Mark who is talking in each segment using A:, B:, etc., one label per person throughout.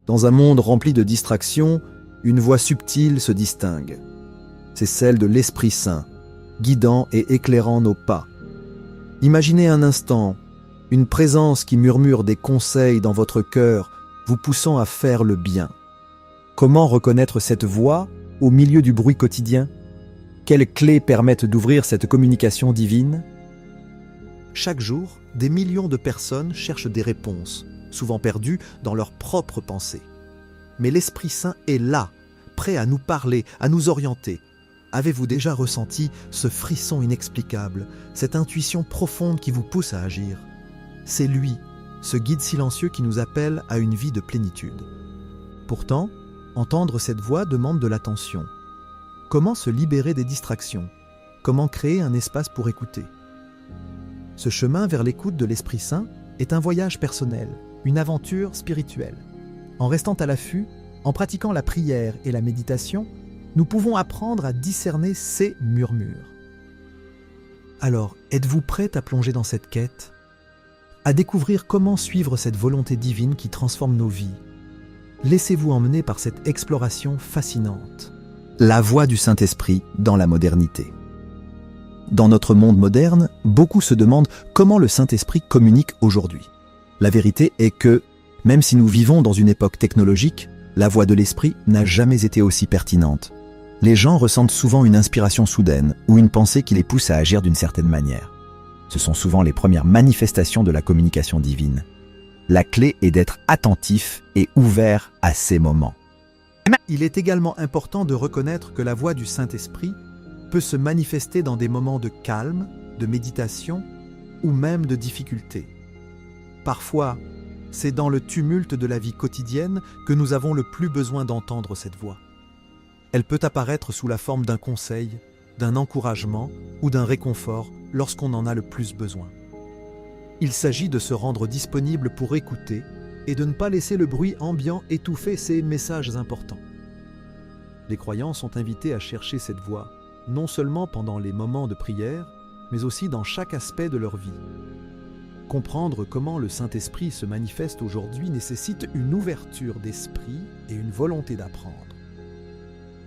A: Dans un monde rempli de distractions, une voix subtile se distingue. C'est celle de l'Esprit Saint, guidant et éclairant nos pas. Imaginez un instant une présence qui murmure des conseils dans votre cœur, vous poussant à faire le bien. Comment reconnaître cette voix au milieu du bruit quotidien? Quelles clés permettent d'ouvrir cette communication divine? Chaque jour, des millions de personnes cherchent des réponses, souvent perdues dans leurs propres pensées. Mais l'Esprit Saint est là, prêt à nous parler, à nous orienter. Avez-vous déjà ressenti ce frisson inexplicable, cette intuition profonde qui vous pousse à agir? C'est lui, ce guide silencieux qui nous appelle à une vie de plénitude. Pourtant, entendre cette voix demande de l'attention. Comment se libérer des distractions? Comment créer un espace pour écouter? Ce chemin vers l'écoute de l'Esprit Saint est un voyage personnel, une aventure spirituelle. En restant à l'affût, en pratiquant la prière et la méditation, nous pouvons apprendre à discerner ces murmures. Alors, êtes-vous prête à plonger dans cette quête? À découvrir comment suivre cette volonté divine qui transforme nos vies? Laissez-vous emmener par cette exploration fascinante. La voix du Saint-Esprit dans la modernité. Dans notre monde moderne, beaucoup se demandent comment le Saint-Esprit communique aujourd'hui. La vérité est que, même si nous vivons dans une époque technologique, la voix de l'Esprit n'a jamais été aussi pertinente. Les gens ressentent souvent une inspiration soudaine ou une pensée qui les pousse à agir d'une certaine manière. Ce sont souvent les premières manifestations de la communication divine. La clé est d'être attentif et ouvert à ces moments. Il est également important de reconnaître que la voix du Saint-Esprit peut se manifester dans des moments de calme, de méditation ou même de difficulté. Parfois, c'est dans le tumulte de la vie quotidienne que nous avons le plus besoin d'entendre cette voix. Elle peut apparaître sous la forme d'un conseil, d'un encouragement ou d'un réconfort lorsqu'on en a le plus besoin. Il s'agit de se rendre disponible pour écouter et de ne pas laisser le bruit ambiant étouffer ces messages importants. Les croyants sont invités à chercher cette voix, non seulement pendant les moments de prière, mais aussi dans chaque aspect de leur vie. Comprendre comment le Saint-Esprit se manifeste aujourd'hui nécessite une ouverture d'esprit et une volonté d'apprendre.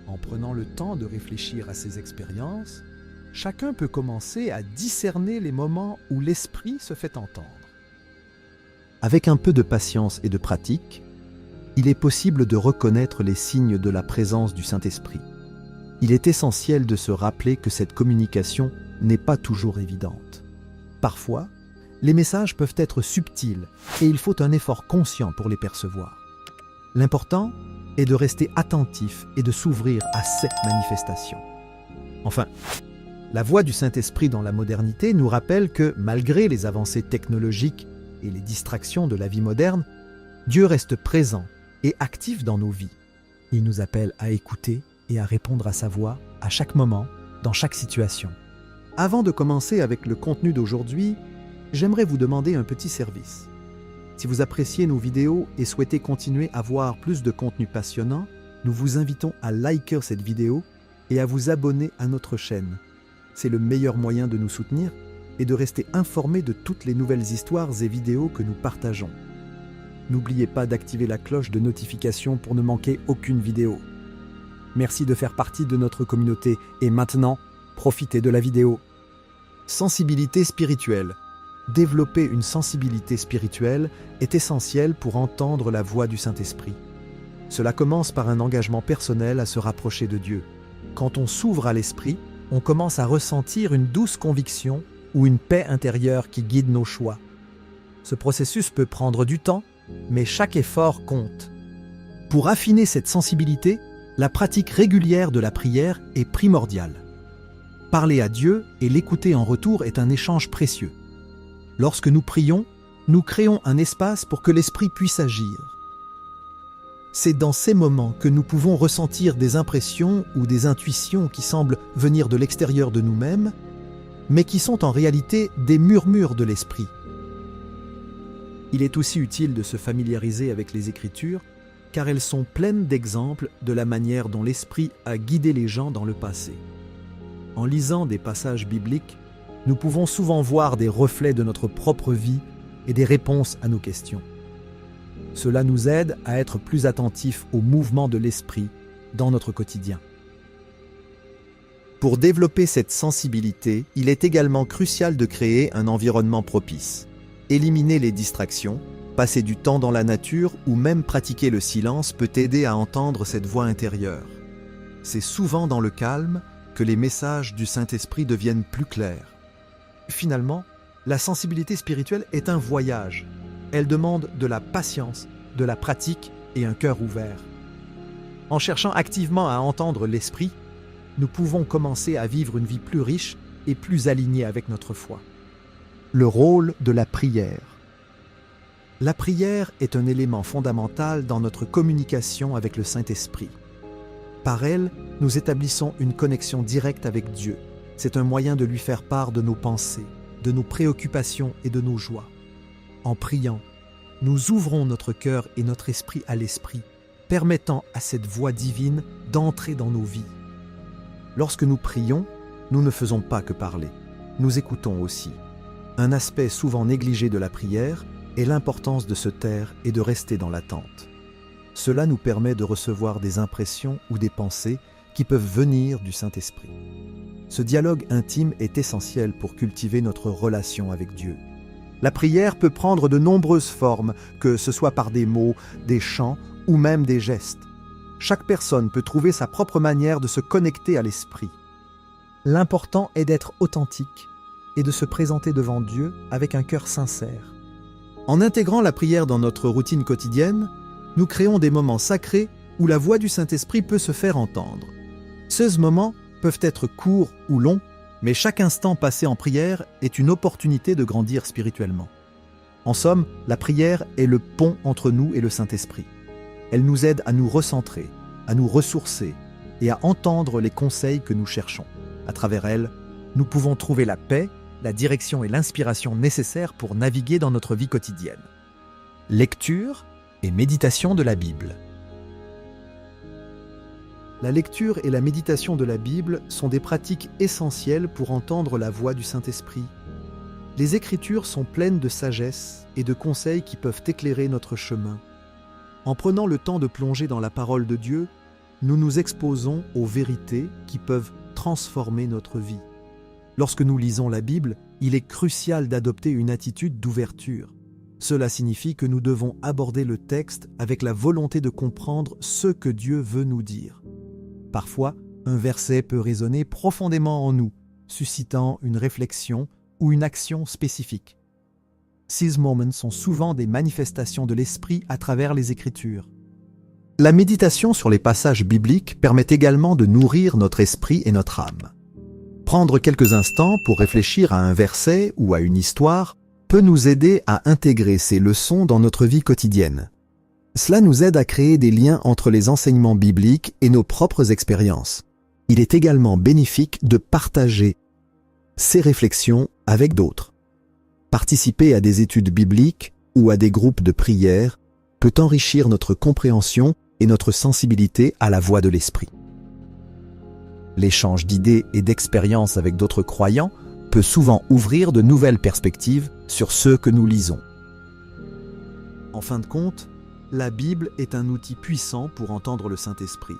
A: En prenant le temps de réfléchir à ces expériences, chacun peut commencer à discerner les moments où l'Esprit se fait entendre. Avec un peu de patience et de pratique, il est possible de reconnaître les signes de la présence du Saint-Esprit. Il est essentiel de se rappeler que cette communication n'est pas toujours évidente. Parfois, les messages peuvent être subtils et il faut un effort conscient pour les percevoir. L'important est de rester attentif et de s'ouvrir à cette manifestation. Enfin, la voix du Saint-Esprit dans la modernité nous rappelle que, malgré les avancées technologiques et les distractions de la vie moderne, Dieu reste présent et actif dans nos vies. Il nous appelle à écouter et à répondre à sa voix à chaque moment, dans chaque situation. Avant de commencer avec le contenu d'aujourd'hui, j'aimerais vous demander un petit service. Si vous appréciez nos vidéos et souhaitez continuer à voir plus de contenu passionnant, nous vous invitons à liker cette vidéo et à vous abonner à notre chaîne. C'est le meilleur moyen de nous soutenir et de rester informé de toutes les nouvelles histoires et vidéos que nous partageons. N'oubliez pas d'activer la cloche de notification pour ne manquer aucune vidéo. Merci de faire partie de notre communauté et maintenant, profitez de la vidéo. Sensibilité spirituelle. Développer une sensibilité spirituelle est essentiel pour entendre la voix du Saint-Esprit. Cela commence par un engagement personnel à se rapprocher de Dieu. Quand on s'ouvre à l'Esprit, on commence à ressentir une douce conviction ou une paix intérieure qui guide nos choix. Ce processus peut prendre du temps, mais chaque effort compte. Pour affiner cette sensibilité, la pratique régulière de la prière est primordiale. Parler à Dieu et l'écouter en retour est un échange précieux. Lorsque nous prions, nous créons un espace pour que l'Esprit puisse agir. C'est dans ces moments que nous pouvons ressentir des impressions ou des intuitions qui semblent venir de l'extérieur de nous-mêmes, mais qui sont en réalité des murmures de l'Esprit. Il est aussi utile de se familiariser avec les Écritures, car elles sont pleines d'exemples de la manière dont l'Esprit a guidé les gens dans le passé. En lisant des passages bibliques, nous pouvons souvent voir des reflets de notre propre vie et des réponses à nos questions. Cela nous aide à être plus attentifs aux mouvements de l'esprit dans notre quotidien. Pour développer cette sensibilité, il est également crucial de créer un environnement propice. Éliminer les distractions, passer du temps dans la nature ou même pratiquer le silence peut aider à entendre cette voix intérieure. C'est souvent dans le calme que les messages du Saint-Esprit deviennent plus clairs. Finalement, la sensibilité spirituelle est un voyage. Elle demande de la patience, de la pratique et un cœur ouvert. En cherchant activement à entendre l'Esprit, nous pouvons commencer à vivre une vie plus riche et plus alignée avec notre foi. Le rôle de la prière. La prière est un élément fondamental dans notre communication avec le Saint-Esprit. Par elle, nous établissons une connexion directe avec Dieu. C'est un moyen de lui faire part de nos pensées, de nos préoccupations et de nos joies. En priant, nous ouvrons notre cœur et notre esprit à l'Esprit, permettant à cette voix divine d'entrer dans nos vies. Lorsque nous prions, nous ne faisons pas que parler, nous écoutons aussi. Un aspect souvent négligé de la prière est l'importance de se taire et de rester dans l'attente. Cela nous permet de recevoir des impressions ou des pensées qui peuvent venir du Saint-Esprit. Ce dialogue intime est essentiel pour cultiver notre relation avec Dieu. La prière peut prendre de nombreuses formes, que ce soit par des mots, des chants ou même des gestes. Chaque personne peut trouver sa propre manière de se connecter à l'Esprit. L'important est d'être authentique et de se présenter devant Dieu avec un cœur sincère. En intégrant la prière dans notre routine quotidienne, nous créons des moments sacrés où la voix du Saint-Esprit peut se faire entendre. Ces moments peuvent être courts ou longs, mais chaque instant passé en prière est une opportunité de grandir spirituellement. En somme, la prière est le pont entre nous et le Saint-Esprit. Elle nous aide à nous recentrer, à nous ressourcer et à entendre les conseils que nous cherchons. À travers elle, nous pouvons trouver la paix, la direction et l'inspiration nécessaires pour naviguer dans notre vie quotidienne. Lecture et méditation de la Bible. La lecture et la méditation de la Bible sont des pratiques essentielles pour entendre la voix du Saint-Esprit. Les Écritures sont pleines de sagesse et de conseils qui peuvent éclairer notre chemin. En prenant le temps de plonger dans la parole de Dieu, nous nous exposons aux vérités qui peuvent transformer notre vie. Lorsque nous lisons la Bible, il est crucial d'adopter une attitude d'ouverture. Cela signifie que nous devons aborder le texte avec la volonté de comprendre ce que Dieu veut nous dire. Parfois, un verset peut résonner profondément en nous, suscitant une réflexion ou une action spécifique. Ces moments sont souvent des manifestations de l'Esprit à travers les Écritures. La méditation sur les passages bibliques permet également de nourrir notre esprit et notre âme. Prendre quelques instants pour réfléchir à un verset ou à une histoire peut nous aider à intégrer ces leçons dans notre vie quotidienne. Cela nous aide à créer des liens entre les enseignements bibliques et nos propres expériences. Il est également bénéfique de partager ces réflexions avec d'autres. Participer à des études bibliques ou à des groupes de prière peut enrichir notre compréhension et notre sensibilité à la voix de l'Esprit. L'échange d'idées et d'expériences avec d'autres croyants peut souvent ouvrir de nouvelles perspectives sur ce que nous lisons. En fin de compte, la Bible est un outil puissant pour entendre le Saint-Esprit.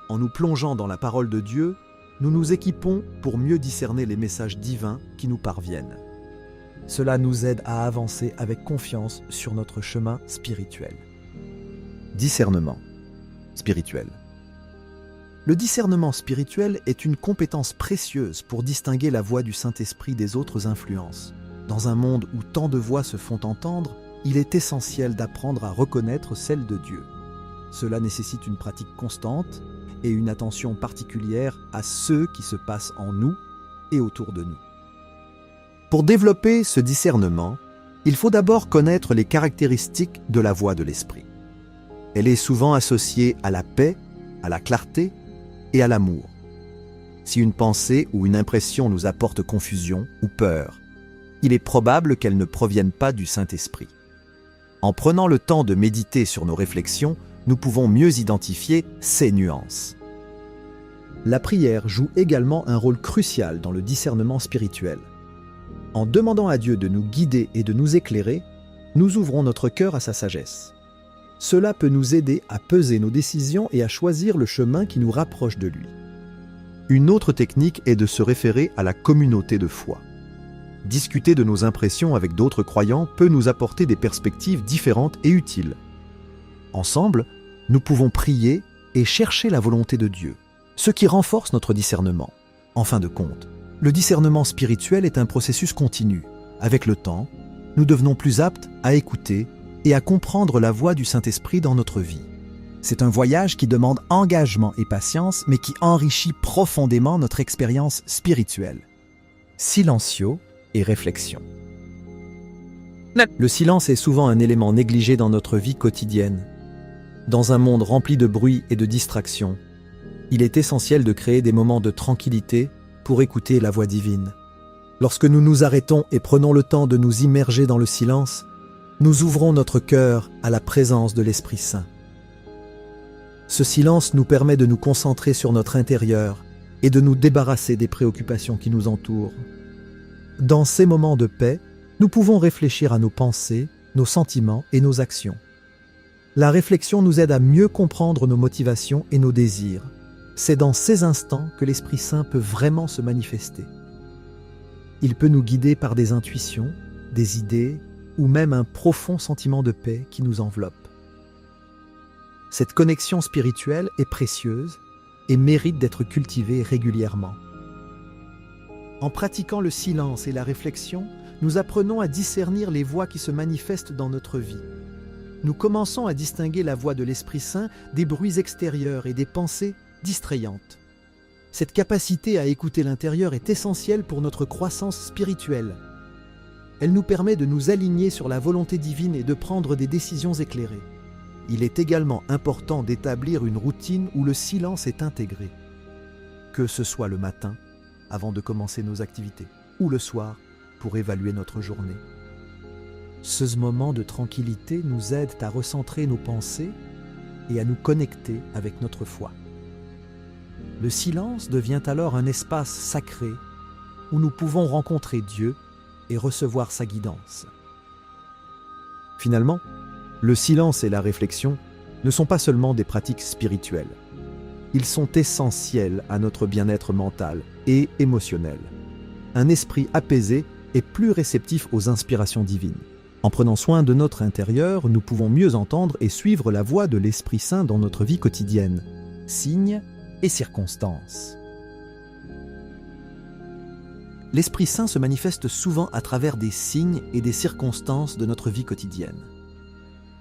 A: En nous plongeant dans la parole de Dieu, nous nous équipons pour mieux discerner les messages divins qui nous parviennent. Cela nous aide à avancer avec confiance sur notre chemin spirituel. Discernement spirituel. Le discernement spirituel est une compétence précieuse pour distinguer la voix du Saint-Esprit des autres influences. Dans un monde où tant de voix se font entendre, il est essentiel d'apprendre à reconnaître celle de Dieu. Cela nécessite une pratique constante et une attention particulière à ce qui se passe en nous et autour de nous. Pour développer ce discernement, il faut d'abord connaître les caractéristiques de la voix de l'Esprit. Elle est souvent associée à la paix, à la clarté et à l'amour. Si une pensée ou une impression nous apporte confusion ou peur, il est probable qu'elle ne provienne pas du Saint-Esprit. En prenant le temps de méditer sur nos réflexions, nous pouvons mieux identifier ces nuances. La prière joue également un rôle crucial dans le discernement spirituel. En demandant à Dieu de nous guider et de nous éclairer, nous ouvrons notre cœur à sa sagesse. Cela peut nous aider à peser nos décisions et à choisir le chemin qui nous rapproche de lui. Une autre technique est de se référer à la communauté de foi. Discuter de nos impressions avec d'autres croyants peut nous apporter des perspectives différentes et utiles. Ensemble, nous pouvons prier et chercher la volonté de Dieu, ce qui renforce notre discernement. En fin de compte, le discernement spirituel est un processus continu. Avec le temps, nous devenons plus aptes à écouter et à comprendre la voix du Saint-Esprit dans notre vie. C'est un voyage qui demande engagement et patience, mais qui enrichit profondément notre expérience spirituelle. Silencio et réflexion. Le silence est souvent un élément négligé dans notre vie quotidienne. Dans un monde rempli de bruit et de distractions, il est essentiel de créer des moments de tranquillité pour écouter la voix divine. Lorsque nous nous arrêtons et prenons le temps de nous immerger dans le silence, nous ouvrons notre cœur à la présence de l'Esprit Saint. Ce silence nous permet de nous concentrer sur notre intérieur et de nous débarrasser des préoccupations qui nous entourent. Dans ces moments de paix, nous pouvons réfléchir à nos pensées, nos sentiments et nos actions. La réflexion nous aide à mieux comprendre nos motivations et nos désirs. C'est dans ces instants que l'Esprit Saint peut vraiment se manifester. Il peut nous guider par des intuitions, des idées ou même un profond sentiment de paix qui nous enveloppe. Cette connexion spirituelle est précieuse et mérite d'être cultivée régulièrement. En pratiquant le silence et la réflexion, nous apprenons à discernir les voix qui se manifestent dans notre vie. Nous commençons à distinguer la voix de l'Esprit Saint des bruits extérieurs et des pensées distrayantes. Cette capacité à écouter l'intérieur est essentielle pour notre croissance spirituelle. Elle nous permet de nous aligner sur la volonté divine et de prendre des décisions éclairées. Il est également important d'établir une routine où le silence est intégré. Que ce soit le matin, avant de commencer nos activités, ou le soir, pour évaluer notre journée. Ce moment de tranquillité nous aide à recentrer nos pensées et à nous connecter avec notre foi. Le silence devient alors un espace sacré où nous pouvons rencontrer Dieu et recevoir sa guidance. Finalement, le silence et la réflexion ne sont pas seulement des pratiques spirituelles. Ils sont essentiels à notre bien-être mental et émotionnel. Un esprit apaisé est plus réceptif aux inspirations divines. En prenant soin de notre intérieur, nous pouvons mieux entendre et suivre la voix de l'Esprit Saint dans notre vie quotidienne, signes et circonstances. L'Esprit Saint se manifeste souvent à travers des signes et des circonstances de notre vie quotidienne.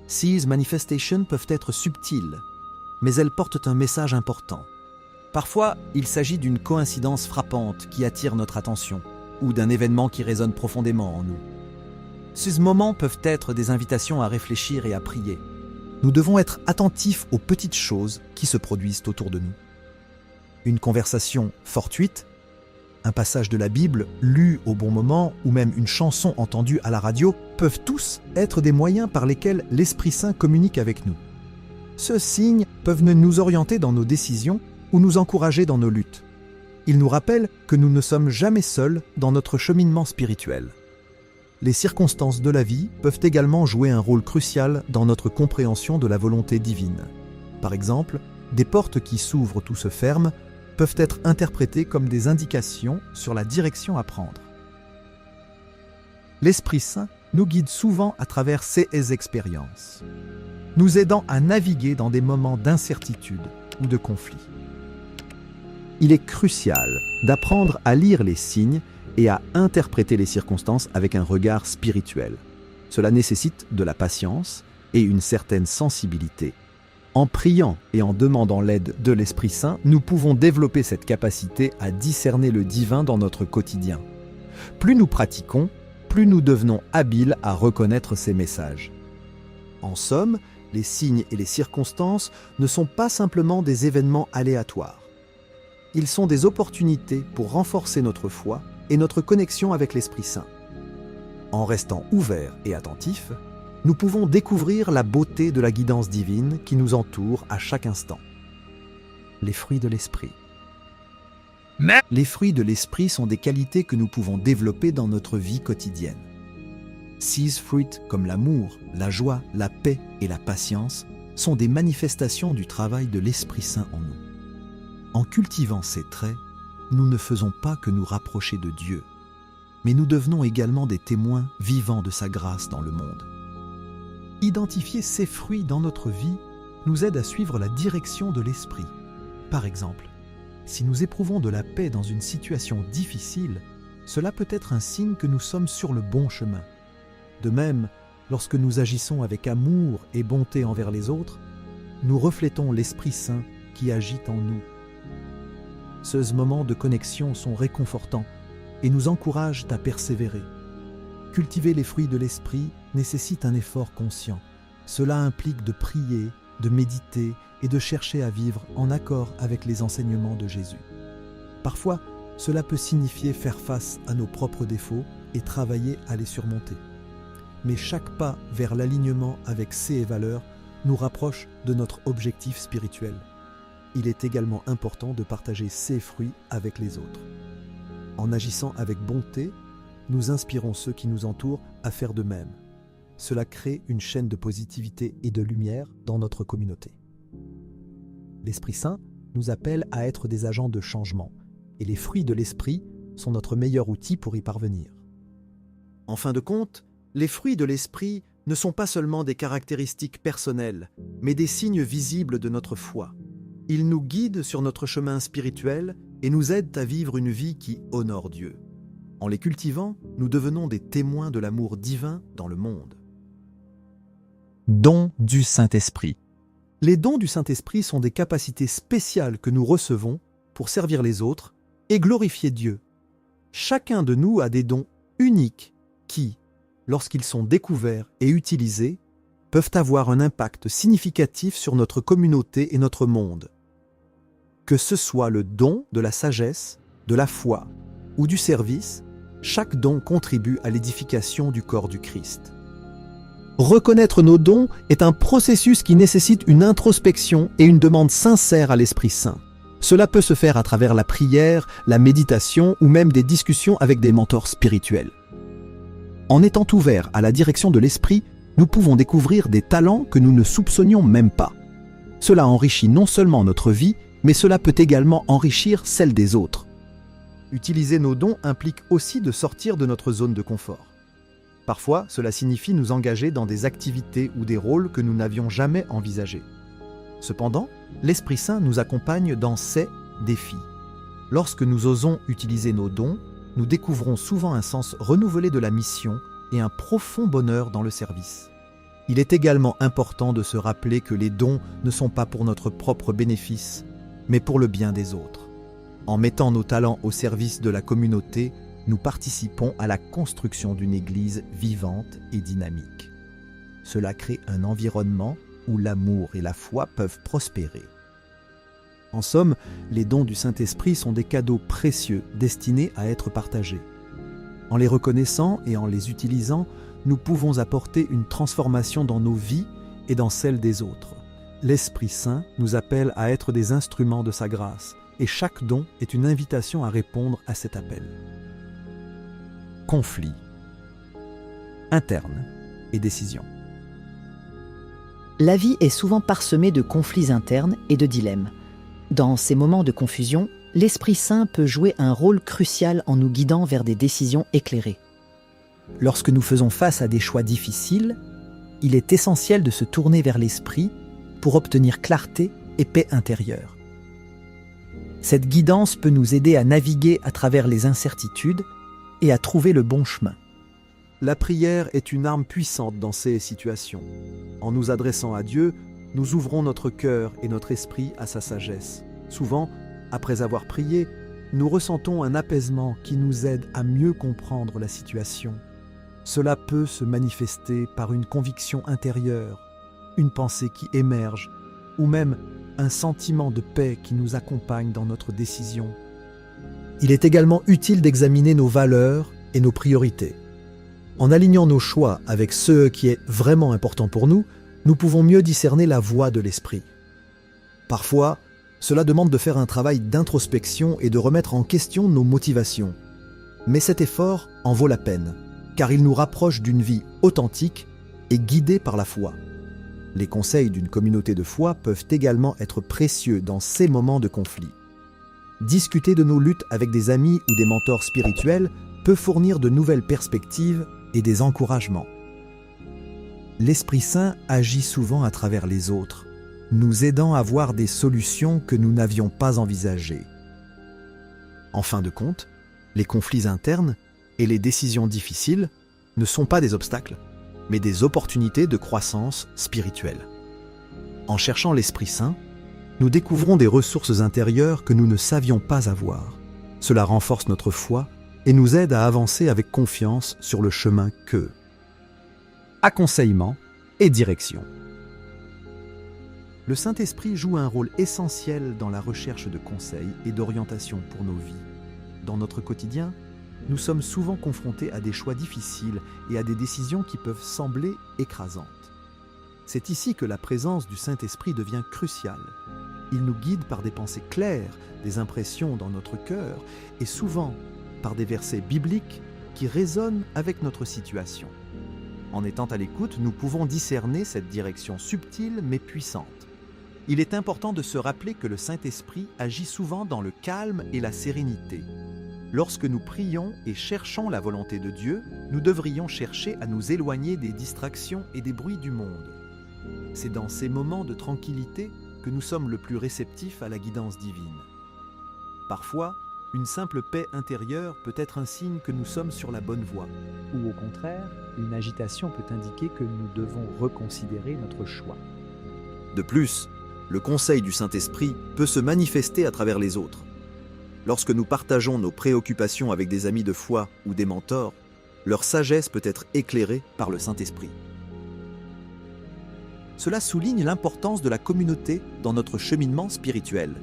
A: Ces manifestations peuvent être subtiles, mais elles portent un message important. Parfois, il s'agit d'une coïncidence frappante qui attire notre attention, ou d'un événement qui résonne profondément en nous. Ces moments peuvent être des invitations à réfléchir et à prier. Nous devons être attentifs aux petites choses qui se produisent autour de nous. Une conversation fortuite, un passage de la Bible lu au bon moment ou même une chanson entendue à la radio peuvent tous être des moyens par lesquels l'Esprit Saint communique avec nous. Ces signes peuvent nous orienter dans nos décisions ou nous encourager dans nos luttes. Ils nous rappellent que nous ne sommes jamais seuls dans notre cheminement spirituel. Les circonstances de la vie peuvent également jouer un rôle crucial dans notre compréhension de la volonté divine. Par exemple, des portes qui s'ouvrent ou se ferment peuvent être interprétées comme des indications sur la direction à prendre. L'Esprit Saint nous guide souvent à travers ces expériences, nous aidant à naviguer dans des moments d'incertitude ou de conflit. Il est crucial d'apprendre à lire les signes et à interpréter les circonstances avec un regard spirituel. Cela nécessite de la patience et une certaine sensibilité. En priant et en demandant l'aide de l'Esprit Saint, nous pouvons développer cette capacité à discerner le divin dans notre quotidien. Plus nous pratiquons, plus nous devenons habiles à reconnaître ces messages. En somme, les signes et les circonstances ne sont pas simplement des événements aléatoires. Ils sont des opportunités pour renforcer notre foi et notre connexion avec l'Esprit Saint. En restant ouverts et attentifs, nous pouvons découvrir la beauté de la guidance divine qui nous entoure à chaque instant. Les fruits de l'Esprit. Les fruits de l'Esprit sont des qualités que nous pouvons développer dans notre vie quotidienne. These fruits comme l'amour, la joie, la paix et la patience sont des manifestations du travail de l'Esprit Saint en nous. En cultivant ces traits, nous ne faisons pas que nous rapprocher de Dieu, mais nous devenons également des témoins vivants de sa grâce dans le monde. Identifier ces fruits dans notre vie nous aide à suivre la direction de l'Esprit. Par exemple, si nous éprouvons de la paix dans une situation difficile, cela peut être un signe que nous sommes sur le bon chemin. De même, lorsque nous agissons avec amour et bonté envers les autres, nous reflétons l'Esprit Saint qui agit en nous. Ces moments de connexion sont réconfortants et nous encouragent à persévérer. Cultiver les fruits de l'Esprit nécessite un effort conscient. Cela implique de prier, de méditer et de chercher à vivre en accord avec les enseignements de Jésus. Parfois, cela peut signifier faire face à nos propres défauts et travailler à les surmonter. Mais chaque pas vers l'alignement avec ces valeurs nous rapproche de notre objectif spirituel. Il est également important de partager ces fruits avec les autres. En agissant avec bonté, nous inspirons ceux qui nous entourent à faire de même. Cela crée une chaîne de positivité et de lumière dans notre communauté. L'Esprit Saint nous appelle à être des agents de changement, et les fruits de l'Esprit sont notre meilleur outil pour y parvenir. En fin de compte, les fruits de l'Esprit ne sont pas seulement des caractéristiques personnelles, mais des signes visibles de notre foi. Ils nous guident sur notre chemin spirituel et nous aident à vivre une vie qui honore Dieu. En les cultivant, nous devenons des témoins de l'amour divin dans le monde. Dons du Saint-Esprit. Les dons du Saint-Esprit sont des capacités spéciales que nous recevons pour servir les autres et glorifier Dieu. Chacun de nous a des dons uniques qui, lorsqu'ils sont découverts et utilisés, peuvent avoir un impact significatif sur notre communauté et notre monde. Que ce soit le don de la sagesse, de la foi ou du service, chaque don contribue à l'édification du corps du Christ. Reconnaître nos dons est un processus qui nécessite une introspection et une demande sincère à l'Esprit Saint. Cela peut se faire à travers la prière, la méditation ou même des discussions avec des mentors spirituels. En étant ouverts à la direction de l'Esprit, nous pouvons découvrir des talents que nous ne soupçonnions même pas. Cela enrichit non seulement notre vie, mais cela peut également enrichir celle des autres. Utiliser nos dons implique aussi de sortir de notre zone de confort. Parfois, cela signifie nous engager dans des activités ou des rôles que nous n'avions jamais envisagés. Cependant, l'Esprit Saint nous accompagne dans ces défis. Lorsque nous osons utiliser nos dons, nous découvrons souvent un sens renouvelé de la mission et un profond bonheur dans le service. Il est également important de se rappeler que les dons ne sont pas pour notre propre bénéfice, mais pour le bien des autres. En mettant nos talents au service de la communauté, nous participons à la construction d'une Église vivante et dynamique. Cela crée un environnement où l'amour et la foi peuvent prospérer. En somme, les dons du Saint-Esprit sont des cadeaux précieux destinés à être partagés. En les reconnaissant et en les utilisant, nous pouvons apporter une transformation dans nos vies et dans celles des autres. L'Esprit Saint nous appelle à être des instruments de sa grâce, et chaque don est une invitation à répondre à cet appel. Conflit interne et décision.
B: La vie est souvent parsemée de conflits internes et de dilemmes. Dans ces moments de confusion, l'Esprit Saint peut jouer un rôle crucial en nous guidant vers des décisions éclairées.
A: Lorsque nous faisons face à des choix difficiles, il est essentiel de se tourner vers l'Esprit pour obtenir clarté et paix intérieure. Cette guidance peut nous aider à naviguer à travers les incertitudes et à trouver le bon chemin. La prière est une arme puissante dans ces situations. En nous adressant à Dieu, nous ouvrons notre cœur et notre esprit à sa sagesse. Souvent, après avoir prié, nous ressentons un apaisement qui nous aide à mieux comprendre la situation. Cela peut se manifester par une conviction intérieure, une pensée qui émerge, ou même un sentiment de paix qui nous accompagne dans notre décision. Il est également utile d'examiner nos valeurs et nos priorités. En alignant nos choix avec ce qui est vraiment important pour nous, nous pouvons mieux discerner la voie de l'esprit. Parfois, cela demande de faire un travail d'introspection et de remettre en question nos motivations. Mais cet effort en vaut la peine. car ils nous rapprochent d'une vie authentique et guidée par la foi. Les conseils d'une communauté de foi peuvent également être précieux dans ces moments de conflit. Discuter de nos luttes avec des amis ou des mentors spirituels peut fournir de nouvelles perspectives et des encouragements. L'Esprit Saint agit souvent à travers les autres, nous aidant à voir des solutions que nous n'avions pas envisagées. En fin de compte, les conflits internes et les décisions difficiles ne sont pas des obstacles, mais des opportunités de croissance spirituelle. En cherchant l'Esprit Saint, nous découvrons des ressources intérieures que nous ne savions pas avoir. Cela renforce notre foi et nous aide à avancer avec confiance sur le chemin que... Aconseillement et direction. Le Saint-Esprit joue un rôle essentiel dans la recherche de conseils et d'orientation pour nos vies. Dans notre quotidien, nous sommes souvent confrontés à des choix difficiles et à des décisions qui peuvent sembler écrasantes. C'est ici que la présence du Saint-Esprit devient cruciale. Il nous guide par des pensées claires, des impressions dans notre cœur et souvent par des versets bibliques qui résonnent avec notre situation. En étant à l'écoute, nous pouvons discerner cette direction subtile mais puissante. Il est important de se rappeler que le Saint-Esprit agit souvent dans le calme et la sérénité. Lorsque nous prions et cherchons la volonté de Dieu, nous devrions chercher à nous éloigner des distractions et des bruits du monde. C'est dans ces moments de tranquillité que nous sommes le plus réceptifs à la guidance divine. Parfois, une simple paix intérieure peut être un signe que nous sommes sur la bonne voie.
C: Ou au contraire, une agitation peut indiquer que nous devons reconsidérer notre choix.
A: De plus, le conseil du Saint-Esprit peut se manifester à travers les autres. Lorsque nous partageons nos préoccupations avec des amis de foi ou des mentors, leur sagesse peut être éclairée par le Saint-Esprit. Cela souligne l'importance de la communauté dans notre cheminement spirituel.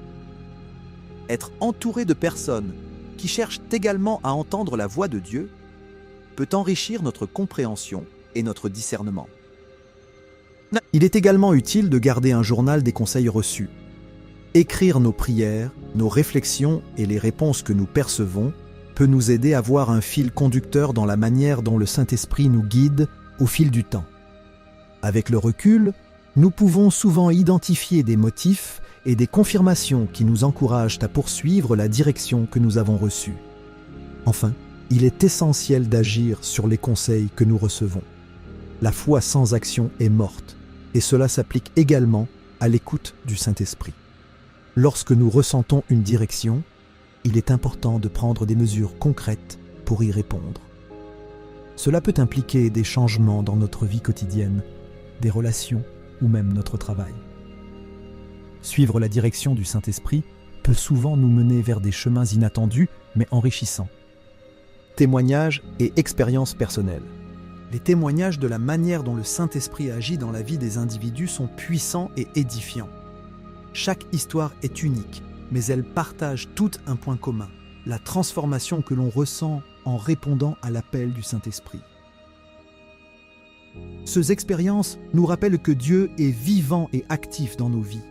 A: Être entouré de personnes qui cherchent également à entendre la voix de Dieu peut enrichir notre compréhension et notre discernement. Il est également utile de garder un journal des conseils reçus. Écrire nos prières, nos réflexions et les réponses que nous percevons peut nous aider à voir un fil conducteur dans la manière dont le Saint-Esprit nous guide au fil du temps. Avec le recul, nous pouvons souvent identifier des motifs et des confirmations qui nous encouragent à poursuivre la direction que nous avons reçue. Enfin, il est essentiel d'agir sur les conseils que nous recevons. La foi sans action est morte, et cela s'applique également à l'écoute du Saint-Esprit. Lorsque nous ressentons une direction, il est important de prendre des mesures concrètes pour y répondre. Cela peut impliquer des changements dans notre vie quotidienne, des relations ou même notre travail. Suivre la direction du Saint-Esprit peut souvent nous mener vers des chemins inattendus mais enrichissants. Témoignages et expériences personnelles. Les témoignages de la manière dont le Saint-Esprit agit dans la vie des individus sont puissants et édifiants. Chaque histoire est unique, mais elles partagent toutes un point commun, la transformation que l'on ressent en répondant à l'appel du Saint-Esprit. Ces expériences nous rappellent que Dieu est vivant et actif dans nos vies.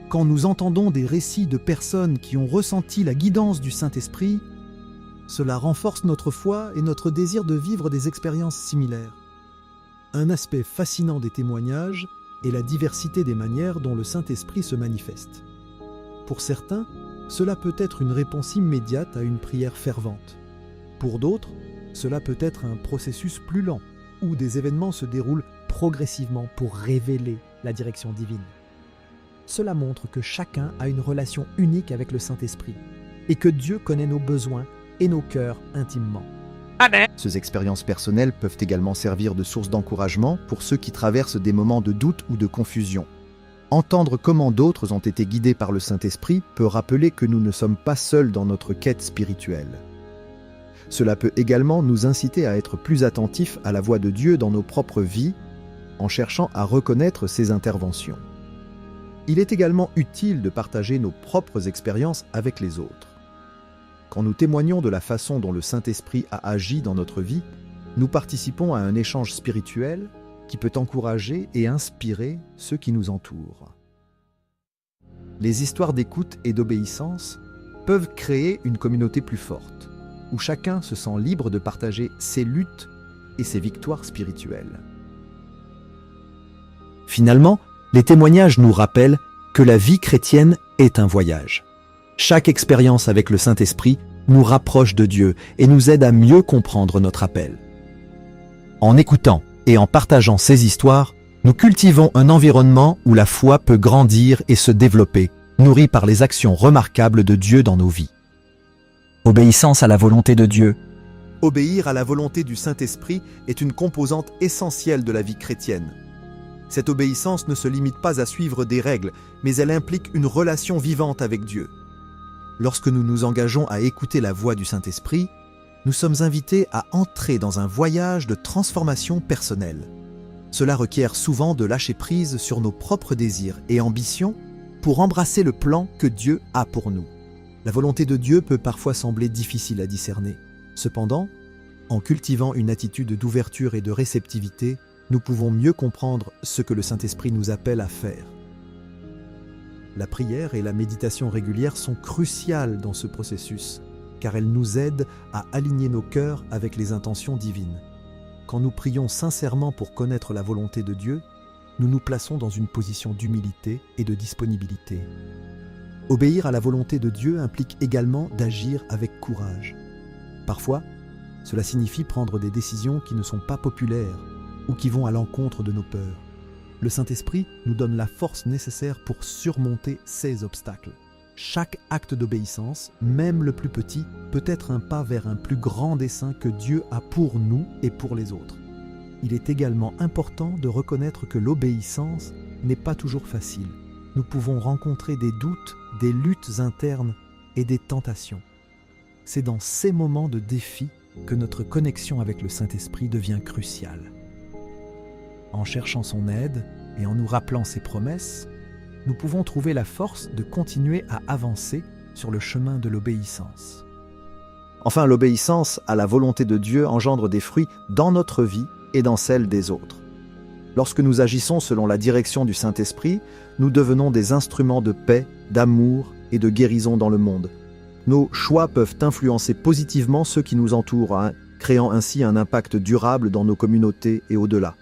A: Quand nous entendons des récits de personnes qui ont ressenti la guidance du Saint-Esprit, cela renforce notre foi et notre désir de vivre des expériences similaires. Un aspect fascinant des témoignages est la diversité des manières dont le Saint-Esprit se manifeste. Pour certains, cela peut être une réponse immédiate à une prière fervente. Pour d'autres, cela peut être un processus plus lent, où des événements se déroulent progressivement pour révéler la direction divine. Cela montre que chacun a une relation unique avec le Saint-Esprit et que Dieu connaît nos besoins et nos cœurs intimement. Ces expériences personnelles peuvent également servir de source d'encouragement pour ceux qui traversent des moments de doute ou de confusion. Entendre comment d'autres ont été guidés par le Saint-Esprit peut rappeler que nous ne sommes pas seuls dans notre quête spirituelle. Cela peut également nous inciter à être plus attentifs à la voix de Dieu dans nos propres vies, en cherchant à reconnaître ses interventions. Il est également utile de partager nos propres expériences avec les autres. Quand nous témoignons de la façon dont le Saint-Esprit a agi dans notre vie, nous participons à un échange spirituel qui peut encourager et inspirer ceux qui nous entourent. Les histoires d'écoute et d'obéissance peuvent créer une communauté plus forte. où chacun se sent libre de partager ses luttes et ses victoires spirituelles. Finalement, les témoignages nous rappellent que la vie chrétienne est un voyage. Chaque expérience avec le Saint-Esprit nous rapproche de Dieu et nous aide à mieux comprendre notre appel. En écoutant et en partageant ces histoires, nous cultivons un environnement où la foi peut grandir et se développer, nourrie par les actions remarquables de Dieu dans nos vies. Obéissance à la volonté de Dieu. Obéir à la volonté du Saint-Esprit est une composante essentielle de la vie chrétienne. Cette obéissance ne se limite pas à suivre des règles, mais elle implique une relation vivante avec Dieu. Lorsque nous nous engageons à écouter la voix du Saint-Esprit, nous sommes invités à entrer dans un voyage de transformation personnelle. Cela requiert souvent de lâcher prise sur nos propres désirs et ambitions pour embrasser le plan que Dieu a pour nous. La volonté de Dieu peut parfois sembler difficile à discerner. Cependant, en cultivant une attitude d'ouverture et de réceptivité, nous pouvons mieux comprendre ce que le Saint-Esprit nous appelle à faire. La prière et la méditation régulière sont cruciales dans ce processus, car elles nous aident à aligner nos cœurs avec les intentions divines. Quand nous prions sincèrement pour connaître la volonté de Dieu, nous nous plaçons dans une position d'humilité et de disponibilité. Obéir à la volonté de Dieu implique également d'agir avec courage. Parfois, cela signifie prendre des décisions qui ne sont pas populaires ou qui vont à l'encontre de nos peurs. Le Saint-Esprit nous donne la force nécessaire pour surmonter ces obstacles. Chaque acte d'obéissance, même le plus petit, peut être un pas vers un plus grand dessein que Dieu a pour nous et pour les autres. Il est également important de reconnaître que l'obéissance n'est pas toujours facile. Nous pouvons rencontrer des doutes, des luttes internes et des tentations. C'est dans ces moments de défi que notre connexion avec le Saint-Esprit devient cruciale. En cherchant son aide et en nous rappelant ses promesses, nous pouvons trouver la force de continuer à avancer sur le chemin de l'obéissance. Enfin, l'obéissance à la volonté de Dieu engendre des fruits dans notre vie et dans celle des autres. Lorsque nous agissons selon la direction du Saint-Esprit, nous devenons des instruments de paix, d'amour et de guérison dans le monde. Nos choix peuvent influencer positivement ceux qui nous entourent, créant ainsi un impact durable dans nos communautés et au-delà.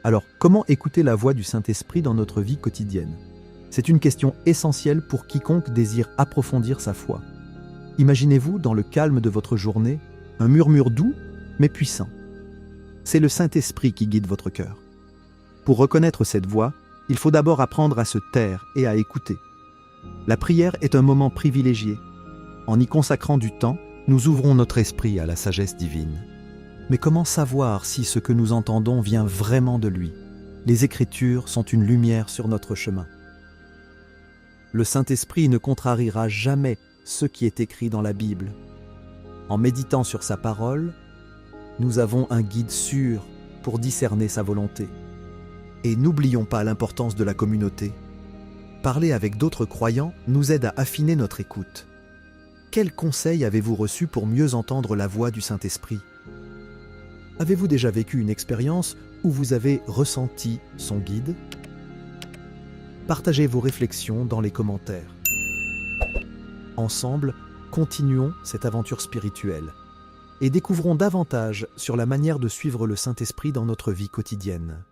A: Alors, comment écouter la voix du Saint-Esprit dans notre vie quotidienne ? C'est une question essentielle pour quiconque désire approfondir sa foi. Imaginez-vous, dans le calme de votre journée, un murmure doux mais puissant. C'est le Saint-Esprit qui guide votre cœur. Pour reconnaître cette voix, il faut d'abord apprendre à se taire et à écouter. La prière est un moment privilégié. En y consacrant du temps, nous ouvrons notre esprit à la sagesse divine. Mais comment savoir si ce que nous entendons vient vraiment de lui ? Les Écritures sont une lumière sur notre chemin. Le Saint-Esprit ne contrariera jamais ce qui est écrit dans la Bible. En méditant sur sa parole, nous avons un guide sûr pour discerner sa volonté. Et n'oublions pas l'importance de la communauté. Parler avec d'autres croyants nous aide à affiner notre écoute. Quels conseils avez-vous reçus pour mieux entendre la voix du Saint-Esprit ? Avez-vous déjà vécu une expérience où vous avez ressenti son guide ? Partagez vos réflexions dans les commentaires. Ensemble, continuons cette aventure spirituelle et découvrons davantage sur la manière de suivre le Saint-Esprit dans notre vie quotidienne.